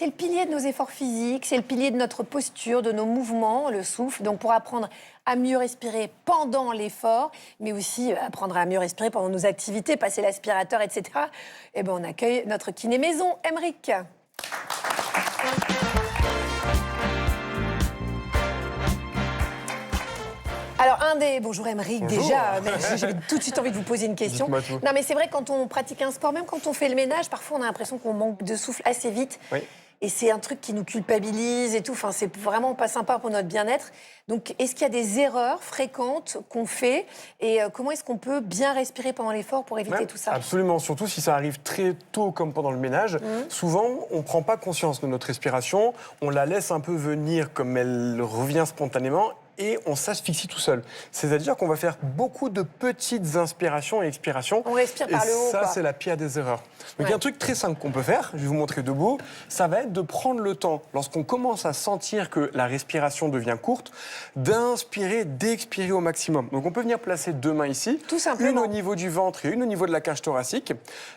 C'est le pilier de nos efforts physiques, c'est le pilier de notre posture, de nos mouvements, le souffle. Donc pour apprendre à mieux respirer pendant l'effort, mais aussi apprendre à mieux respirer pendant nos activités, passer l'aspirateur, etc., eh ben, on accueille notre kiné maison, Aymeric. Alors, bonjour Aymeric, déjà, j'avais tout de suite envie de vous poser une question. Non, mais c'est vrai, quand on pratique un sport, même quand on fait le ménage, parfois on a l'impression qu'on manque de souffle assez vite. Oui. Et c'est un truc qui nous culpabilise et tout. Enfin, c'est vraiment pas sympa pour notre bien-être. Donc, est-ce qu'il y a des erreurs fréquentes qu'on fait? Et comment est-ce qu'on peut bien respirer pendant l'effort pour éviter tout ça? Absolument, surtout si ça arrive très tôt comme pendant le ménage. Souvent, on ne prend pas conscience de notre respiration. On la laisse un peu venir comme elle revient spontanément. Et on s'asphyxie tout seul. C'est-à-dire qu'on va faire beaucoup de petites inspirations et expirations. On respire par le haut. Et ça, c'est la pire des erreurs. Donc, il y a un truc très simple qu'on peut faire, je vais vous montrer debout. Ça va être de prendre le temps, lorsqu'on commence à sentir que la respiration devient courte, d'inspirer, d'expirer au maximum. Donc, on peut venir placer deux mains ici. Tout simplement. Une au niveau du ventre et une au niveau de la cage thoracique.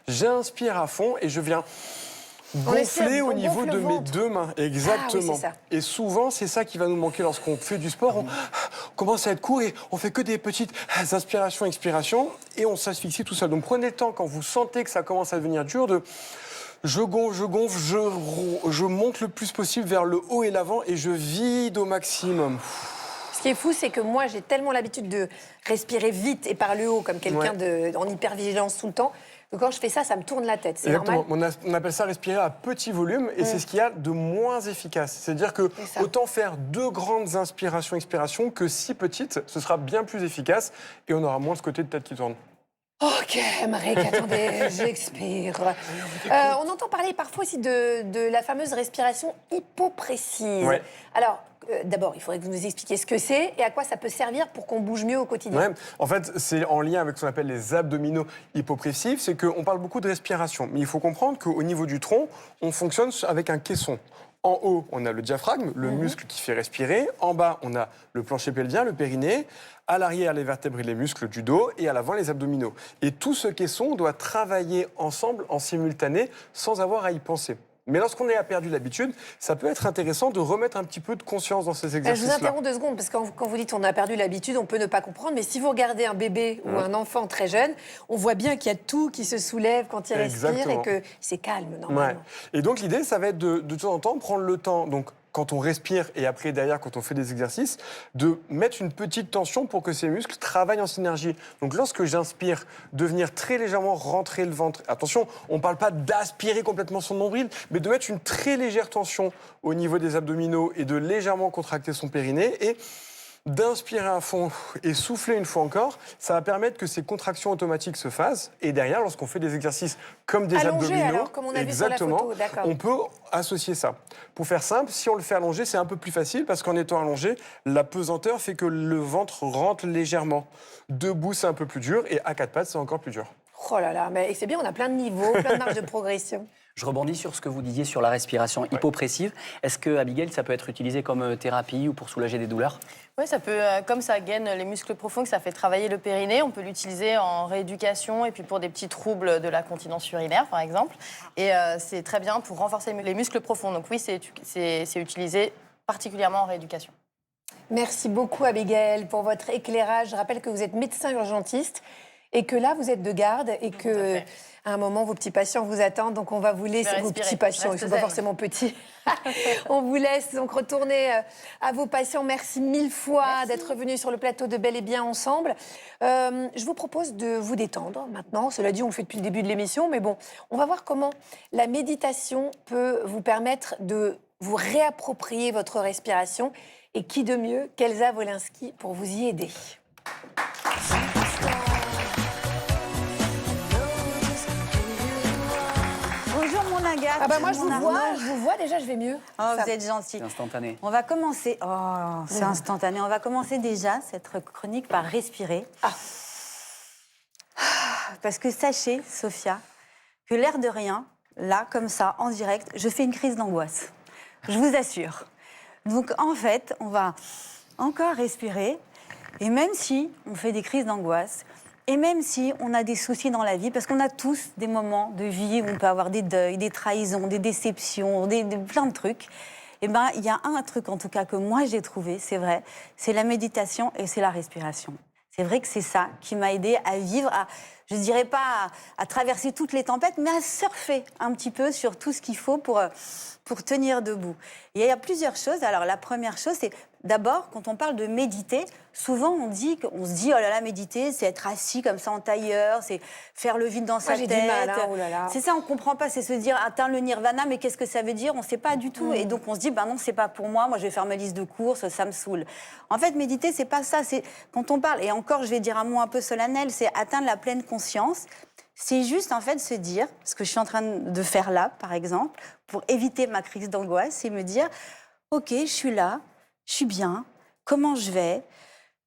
J'inspire à fond et je viens gonfler au niveau de mes deux mains, exactement. Ah, oui, et souvent, c'est ça qui va nous manquer lorsqu'on fait du sport. On commence à être court et on fait que des petites inspirations, expirations et on s'asphyxie tout seul. Donc prenez le temps, quand vous sentez que ça commence à devenir dur, de je gonfle, je monte le plus possible vers le haut et l'avant et je vide au maximum. Ce qui est fou, c'est que moi, j'ai tellement l'habitude de respirer vite et par le haut, comme quelqu'un en hypervigilance tout le temps. Donc quand je fais ça, ça me tourne la tête, c'est normal. On appelle ça respirer à petit volume et c'est ce qu'il y a de moins efficace. C'est-à-dire que autant faire 2 grandes inspirations, expirations que 6 petites, ce sera bien plus efficace et on aura moins ce côté de tête qui tourne. Ok, Aymeric, attendez, j'expire. On entend parler parfois aussi de la fameuse respiration hypopressive. Ouais. Alors, d'abord, il faudrait que vous nous expliquiez ce que c'est et à quoi ça peut servir pour qu'on bouge mieux au quotidien. Ouais. En fait, c'est en lien avec ce qu'on appelle les abdominaux hypopressifs. C'est qu'on parle beaucoup de respiration. Mais il faut comprendre qu'au niveau du tronc, on fonctionne avec un caisson. En haut, on a le diaphragme, le muscle qui fait respirer. En bas, on a le plancher pelvien, le périnée. À l'arrière, les vertèbres et les muscles du dos. Et à l'avant, les abdominaux. Et tout ce caisson doit travailler ensemble, en simultané, sans avoir à y penser. Mais lorsqu'on a perdu l'habitude, ça peut être intéressant de remettre un petit peu de conscience dans ces exercices-là. Je vous interromps 2 secondes, parce que quand vous dites on a perdu l'habitude, on peut ne pas comprendre. Mais si vous regardez un bébé ou un enfant très jeune, on voit bien qu'il y a tout qui se soulève quand il respire et que c'est calme normalement. Et donc l'idée, ça va être de temps en temps prendre le temps. Donc, quand on respire et après derrière quand on fait des exercices, de mettre une petite tension pour que ces muscles travaillent en synergie. Donc lorsque j'inspire, de venir très légèrement rentrer le ventre. Attention, on ne parle pas d'aspirer complètement son nombril, mais de mettre une très légère tension au niveau des abdominaux et de légèrement contracter son périnée et d'inspirer à fond et souffler une fois encore, ça va permettre que ces contractions automatiques se fassent. Et derrière, lorsqu'on fait des exercices comme des abdominaux, alors, comme on a vu sur la photo, on peut associer ça. Pour faire simple, si on le fait allongé, c'est un peu plus facile parce qu'en étant allongé, la pesanteur fait que le ventre rentre légèrement. Debout, c'est un peu plus dur et à 4 pattes, c'est encore plus dur. Oh là là, mais c'est bien, on a plein de niveaux, plein de marges de progression. Je rebondis sur ce que vous disiez sur la respiration hypopressive. Est-ce que, Abigail, ça peut être utilisé comme thérapie ou pour soulager des douleurs? Oui, ça peut, comme ça gaine les muscles profonds, que ça fait travailler le périnée, on peut l'utiliser en rééducation et puis pour des petits troubles de la continence urinaire, par exemple. Et c'est très bien pour renforcer les muscles profonds. Donc oui, c'est utilisé particulièrement en rééducation. Merci beaucoup, Abigail, pour votre éclairage. Je rappelle que vous êtes médecin urgentiste et que là, vous êtes de garde et que à un moment, vos petits patients vous attendent. Donc, on va vous laisser vos petits patients. Ils ne sont pas forcément petits. On vous laisse donc retourner à vos patients. Merci 1000 fois d'être venus sur le plateau de Bel et Bien ensemble. Je vous propose de vous détendre maintenant. Cela dit, on le fait depuis le début de l'émission. Mais bon, on va voir comment la méditation peut vous permettre de vous réapproprier votre respiration. Et qui de mieux qu'Elsa Wolinski pour vous y aider. Bonjour mon Agathe. Ah bah moi je vous vois déjà, je vais mieux. Oh, vous êtes gentil. C'est instantané. On va commencer. Oh, c'est instantané. On va commencer déjà cette chronique par respirer. Parce que sachez, Sophia, que l'air de rien, là, comme ça, en direct, je fais une crise d'angoisse. Je vous assure. Donc en fait, on va encore respirer. Et même si on fait des crises d'angoisse, Et même si on a des soucis dans la vie, parce qu'on a tous des moments de vie où on peut avoir des deuils, des trahisons, des déceptions, plein de trucs, eh ben, il y a un truc en tout cas que moi j'ai trouvé, c'est vrai, c'est la méditation et c'est la respiration. C'est vrai que c'est ça qui m'a aidée à vivre, je ne dirais pas à traverser toutes les tempêtes, mais à surfer un petit peu sur tout ce qu'il faut pour tenir debout. Et il y a plusieurs choses. Alors la première chose, c'est d'abord, quand on parle de méditer, souvent on se dit, oh là là, méditer, c'est être assis comme ça en tailleur, c'est faire le vide dans sa tête. J'ai du mal, hein, oh là là. C'est ça, on ne comprend pas, c'est se dire, atteindre le nirvana, mais qu'est-ce que ça veut dire? On ne sait pas du tout. Et donc on se dit, non, c'est pas pour moi, je vais faire ma liste de courses, ça me saoule. En fait, méditer, c'est pas ça. C'est quand on parle, et encore, je vais dire un mot un peu solennel, c'est atteindre la pleine conscience. C'est juste, en fait, se dire, ce que je suis en train de faire là, par exemple, pour éviter ma crise d'angoisse, c'est me dire, OK, je suis là, je suis bien, comment je vais?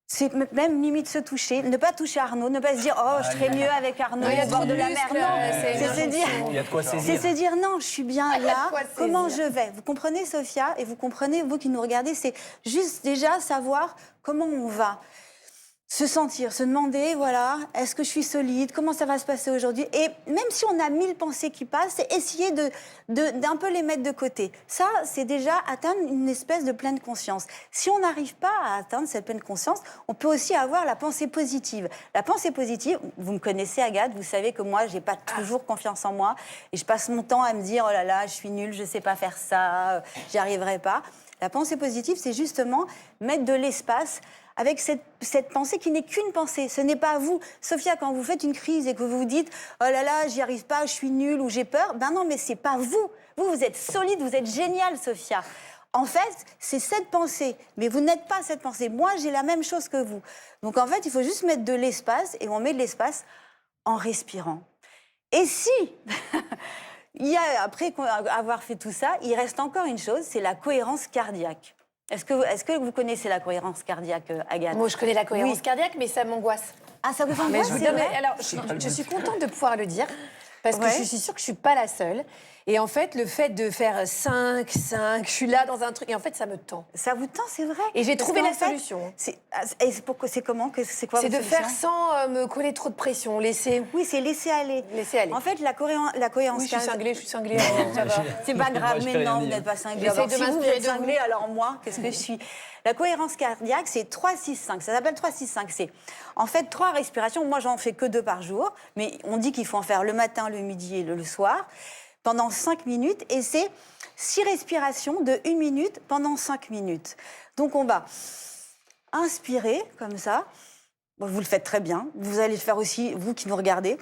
C'est même limite se toucher, ne pas toucher Arnaud, ne pas se dire, oh, je serais mieux avec Arnaud au bord de la mer. Non, c'est se dire, Il y a de quoi saisir. c'est se dire, non, je suis bien là, comment je vais? Vous comprenez, Sophia, et vous comprenez, vous qui nous regardez, c'est juste déjà savoir comment on va. Se sentir, se demander, voilà, est-ce que je suis solide? Comment ça va se passer aujourd'hui? Et même si on a 1000 pensées qui passent, c'est essayer d'un peu les mettre de côté. Ça, c'est déjà atteindre une espèce de pleine conscience. Si on n'arrive pas à atteindre cette pleine conscience, on peut aussi avoir la pensée positive. La pensée positive, vous me connaissez, Agathe, vous savez que moi, j'ai pas toujours confiance en moi. Et je passe mon temps à me dire, oh là là, je suis nulle, je sais pas faire ça, j'y arriverai pas. La pensée positive, c'est justement mettre de l'espace avec cette pensée qui n'est qu'une pensée. Ce n'est pas vous. Sophia, quand vous faites une crise et que vous vous dites « Oh là là, j'y arrive pas, je suis nulle ou j'ai peur », ben non, mais c'est pas vous. Vous êtes solide, vous êtes géniale, Sophia. En fait, c'est cette pensée. Mais vous n'êtes pas cette pensée. Moi, j'ai la même chose que vous. Donc en fait, il faut juste mettre de l'espace et on met de l'espace en respirant. Et si... Après avoir fait tout ça, il reste encore une chose, c'est la cohérence cardiaque. Est-ce que vous connaissez la cohérence cardiaque, Agathe? Moi, je connais la cohérence cardiaque, mais ça m'angoisse. Ah, ça vous angoisse, c'est vrai? Alors, je suis contente de pouvoir le dire, parce que je suis sûre que je ne suis pas la seule. Et en fait, le fait de faire 5, je suis là dans un truc, et en fait, ça me tend. Ça vous tend, c'est vrai. Et j'ai trouvé la solution. C'est comment? C'est quoi? C'est de faire sans me coller trop de pression, laisser... Oui, c'est laisser aller. Laisser aller. En fait, la cohérence... Oui, je suis cinglée, ça va. C'est pas grave, mais non, vous n'êtes pas cinglée. J'essaie de Si vous m'inspirer êtes de vous. cinglée, alors moi, qu'est-ce que je suis? La cohérence cardiaque, c'est 3-6-5. Ça s'appelle 3-6-5. C'est en fait 3 respirations. Moi, j'en fais que 2 par jour, mais on dit qu'il faut en faire le matin, le midi et le soir, pendant 5 minutes. Et c'est 6 respirations de 1 minute pendant 5 minutes. Donc, on va inspirer comme ça. Bon, vous le faites très bien. Vous allez le faire aussi, vous qui nous regardez.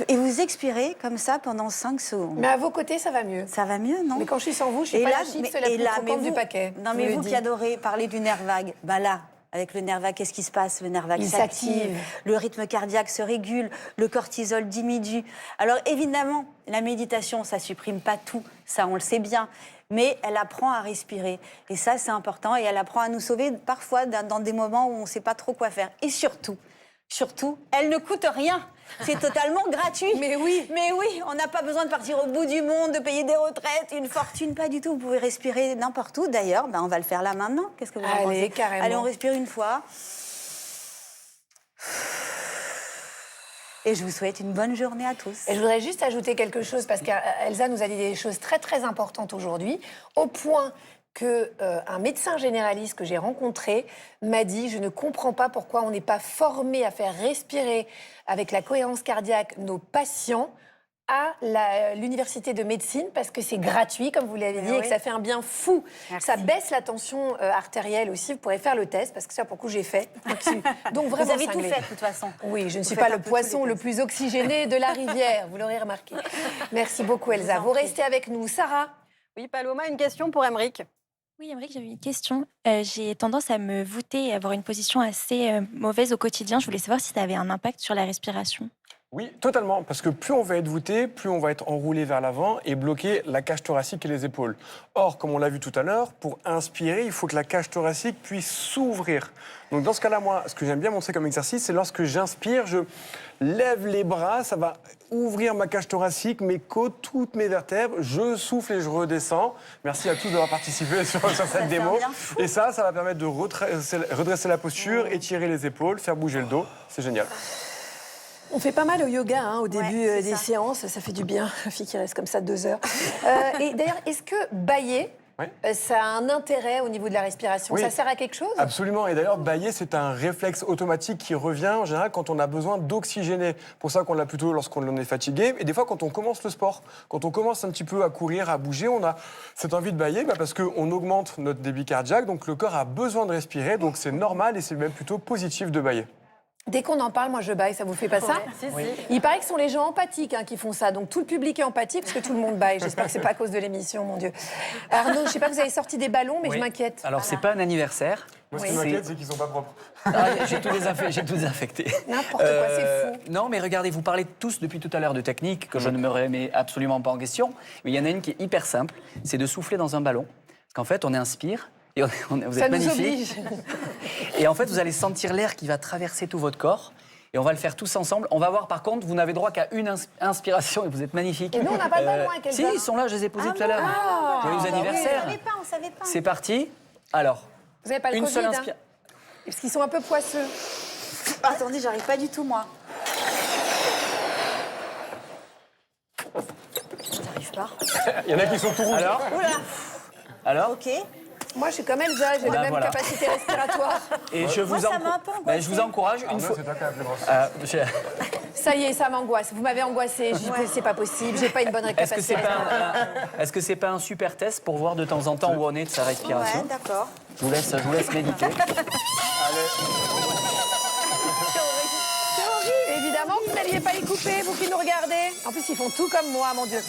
Et vous expirez comme ça pendant 5 secondes. Mais à vos côtés, ça va mieux. Ça va mieux, non? Mais quand je suis sans vous, je suis pas la chips la plus croquante du paquet. Non, mais vous qui adorez parler du nerf vague, ben là, avec le nerf vague, qu'est-ce qui se passe? Le nerf vague s'active, le rythme cardiaque se régule, le cortisol diminue. Alors évidemment, la méditation, ça supprime pas tout, ça on le sait bien, mais elle apprend à respirer. Et ça, c'est important, et elle apprend à nous sauver parfois dans des moments où on ne sait pas trop quoi faire. Et surtout, elle ne coûte rien. C'est totalement gratuit. Mais oui, on n'a pas besoin de partir au bout du monde, de payer des retraites, une fortune, pas du tout. Vous pouvez respirer n'importe où. D'ailleurs, on va le faire là maintenant. Qu'est-ce que vous en pensez? Carrément. Allez, on respire une fois. Et je vous souhaite une bonne journée à tous. Et je voudrais juste ajouter quelque chose, parce qu'Elsa nous a dit des choses très, très importantes aujourd'hui, au point qu'un médecin généraliste que j'ai rencontré m'a dit « Je ne comprends pas pourquoi on n'est pas formé à faire respirer avec la cohérence cardiaque nos patients à l'université de médecine, parce que c'est gratuit, comme vous l'avez dit, et que ça fait un bien fou. Merci. Ça baisse la tension artérielle aussi. Vous pourrez faire le test, parce que ça, pour le coup, j'ai fait. Donc vraiment vous avez cinglé. tout fait, de toute façon. Oui, je ne Vous suis faites pas un le peu poisson tous les le plus oxygéné de la rivière, vous l'aurez remarqué. Merci beaucoup, Elsa. Vous restez avec nous. Sarah? Oui, Paloma, une question pour Aymeric. Oui, Aymeric, j'avais une question. J'ai tendance à me voûter et avoir une position assez mauvaise au quotidien. Je voulais savoir si ça avait un impact sur la respiration. Oui, totalement, parce que plus on va être voûté, plus on va être enroulé vers l'avant et bloquer la cage thoracique et les épaules. Or, comme on l'a vu tout à l'heure, pour inspirer, il faut que la cage thoracique puisse s'ouvrir. Donc dans ce cas-là, moi, ce que j'aime bien montrer comme exercice, c'est lorsque j'inspire, je lève les bras, ça va ouvrir ma cage thoracique, mes côtes, toutes mes vertèbres, je souffle et je redescends. Merci à tous d'avoir participé sur cette démo. Et ça va permettre de redresser la posture, étirer les épaules, faire bouger le dos, c'est génial. On fait pas mal au yoga au début des séances, ça fait du bien, la fille qui reste comme ça 2 heures. Et d'ailleurs, est-ce que bâiller, ça a un intérêt au niveau de la respiration? Oui. Ça sert à quelque chose? Absolument. Et d'ailleurs, bâiller, c'est un réflexe automatique qui revient en général quand on a besoin d'oxygéner. Pour ça qu'on l'a plutôt lorsqu'on est fatigué. Et des fois, quand on commence le sport, quand on commence un petit peu à courir, à bouger, on a cette envie de bâiller parce qu'on augmente notre débit cardiaque. Donc le corps a besoin de respirer. Donc c'est normal et c'est même plutôt positif de bâiller. Dès qu'on en parle, moi je bâille, ça vous fait pas ça? Si, si. Il paraît que ce sont les gens empathiques qui font ça, donc tout le public est empathique parce que tout le monde bâille. J'espère que c'est pas à cause de l'émission, mon Dieu. Arnaud, je sais pas, vous avez sorti des ballons, mais je m'inquiète. Alors, c'est pas un anniversaire. Moi, ce qui m'inquiète, c'est qu'ils sont pas propres. J'ai tout désinfecté. N'importe quoi, c'est fou. Non, mais regardez, vous parlez tous depuis tout à l'heure de techniques que je ne me remets absolument pas en question. Mais il y en a une qui est hyper simple, c'est de souffler dans un ballon. Parce qu'en fait, on inspire. Et vous êtes magnifique. Et en fait, vous allez sentir l'air qui va traverser tout votre corps. Et on va le faire tous ensemble. On va voir, par contre, vous n'avez droit qu'à une inspiration et vous êtes magnifique. Et nous, on n'a pas de ballon avec Si, ils sont là, je les ai posés tout à l'heure. Joyeux anniversaire. On savait pas. C'est parti. Alors, Vous n'avez pas le une Covid, seule inspiration. Parce qu'ils sont un peu poisseux. Attendez, j'arrive pas du tout, moi. J'arrive pas. Il y en a qui sont tout rouges. Alors Ok. Moi, je suis comme Elsa, j'ai la même capacité respiratoire. Et je vous, ça m'a un peu angoissée. je vous encourage une fois. C'est toi qui as la plus grosse. Ça y est, ça m'angoisse. Vous m'avez angoissée. Je dis que c'est pas possible. J'ai pas une bonne Est-ce que capacité respiratoire. c'est pas un super test pour voir de temps en temps où on est de sa respiration? Ouais, d'accord. Je vous laisse méditer. Évidemment, vous n'alliez pas y couper, vous qui nous regardez. En plus, ils font tout comme moi, mon Dieu.